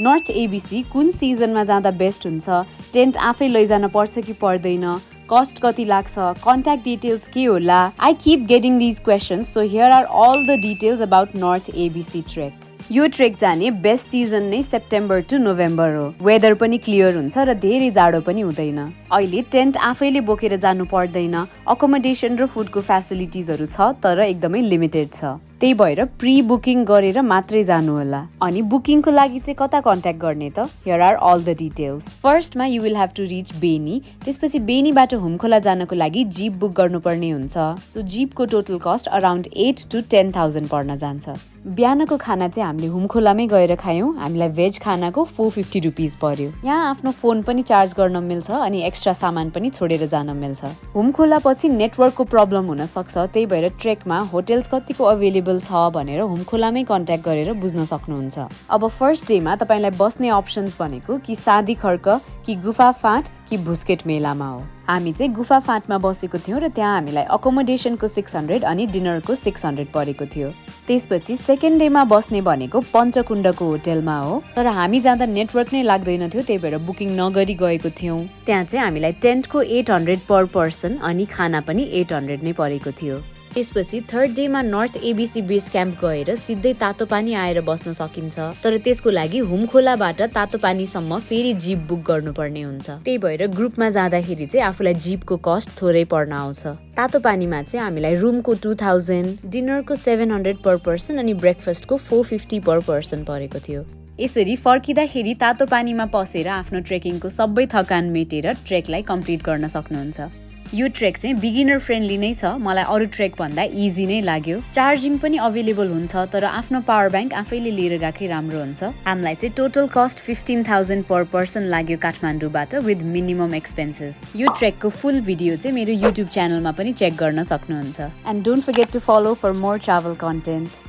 North ABC कुन सिजनमा जाँदा बेस्ट हुन्छ, टेन्ट आफै लैजान पर्छ कि पर्दैन, कस्ट कति लाग्छ, कन्ट्याक्ट डिटेल्स के होला। I keep getting these questions, so here are all the details about north ABC trek. यो ट्रेक जाने बेस्ट सिजन नै सेप्टेम्बर टु नोभेम्बर हो। वेदर पनि क्लियर हुन्छ र धेरै जाडो पनि हुँदैन। अहिले टेन्ट आफैले बोकेर जानु पर्दैन, अकोमोडेसन र फुडको फेसिलिटिजहरू छ तर एकदमै लिमिटेड छ। त्यही भएर प्री बुकिङ गरेर मात्रै जानु होला। अनि बुकिङको लागि चाहिँ कता कन्ट्याक्ट गर्ने त? Here are all the details. फर्स्टमा you will have to reach Beni, त्यसपछि बेनीबाट हुमखोला जानको लागि जीप बुक गर्नुपर्ने हुन्छ। सो जीपको टोटल कस्ट अराउन्ड 8 to 10,000 पर्न जान्छ। बिहानको खाना चाहिँ हामीले हुमखोलामै गएर खायौँ। हामीलाई भेज खानाको 450 रुपिज पर्यो। यहाँ आफ्नो फोन पनि चार्ज गर्न मिल्छ अनि एक्स्ट्रा सामान पनि छोडेर जान मिल्छ। हुमखोला पछि नेटवर्कको प्रब्लम हुन सक्छ, त्यही भएर ट्रेकमा होटेल्स कतिको अवेलेबल छ भनेर हुमखोलामै कन्ट्याक्ट गरेर बुझ्न सक्नुहुन्छ। अब फर्स्ट डेमा तपाईँलाई बस्ने अप्सन्स भनेको कि सादी खर्क, कि गुफा फाँट, कि भुस्केट मेलामा हो। हामी चाहिँ गुफा फाँटमा बसेको थियौँ र त्यहाँ हामीलाई अकोमोडेसनको 600 अनि डिनरको 600 परेको थियो। त्यसपछि सेकेन्ड डेमा बस्ने भनेको पञ्चकुण्डको होटेलमा हो, तर हामी जाँदा नेटवर्क नै लाग्दैन थियो, त्यही भएर बुकिङ नगरी गएको थियौँ। त्यहाँ चाहिँ हामीलाई टेन्टको 800 पर पर्सन अनि खाना पनि 800 नै परेको थियो। त्यसपछि थर्ड डेमा नर्थ एबिसी बेस क्याम्प गएर सिधै तातो पानी आएर बस्न सकिन्छ, तर त्यसको लागि हुमखोलाबाट तातो पानीसम्म फेरि जीप बुक गर्नुपर्ने हुन्छ। त्यही भएर ग्रुपमा जाँदाखेरि चाहिँ आफूलाई जीपको कस्ट थोरै पर्न आउँछ। तातो पानीमा चाहिँ हामीलाई रुमको 2000, डिनरको 700 पर पर्सन अनि ब्रेकफास्टको 450 पर पर्सन परेको थियो। यसरी फर्किँदाखेरि तातो पानीमा पसेर आफ्नो ट्रेकिङको सबै थकान मेटेर ट्रेकलाई कम्प्लिट गर्न सक्नुहुन्छ। यो ट्रेक चाहिँ बिगिनर फ्रेन्डली नै छ। मलाई अरू ट्रेक भन्दा इजी नै लाग्यो। चार्जिङ पनि अवेलेबल हुन्छ, तर आफ्नो पावर ब्याङ्क आफैले लिएर गएकै राम्रो हुन्छ। हामीलाई चाहिँ टोटल कस्ट 15,000 पर पर्सन लाग्यो काठमाडौँबाट विथ मिनिमम एक्सपेन्सेस। यो ट्रेकको फुल भिडियो चाहिँ मेरो युट्युब च्यानलमा पनि चेक गर्न सक्नुहुन्छ। And don't forget to follow for more travel content.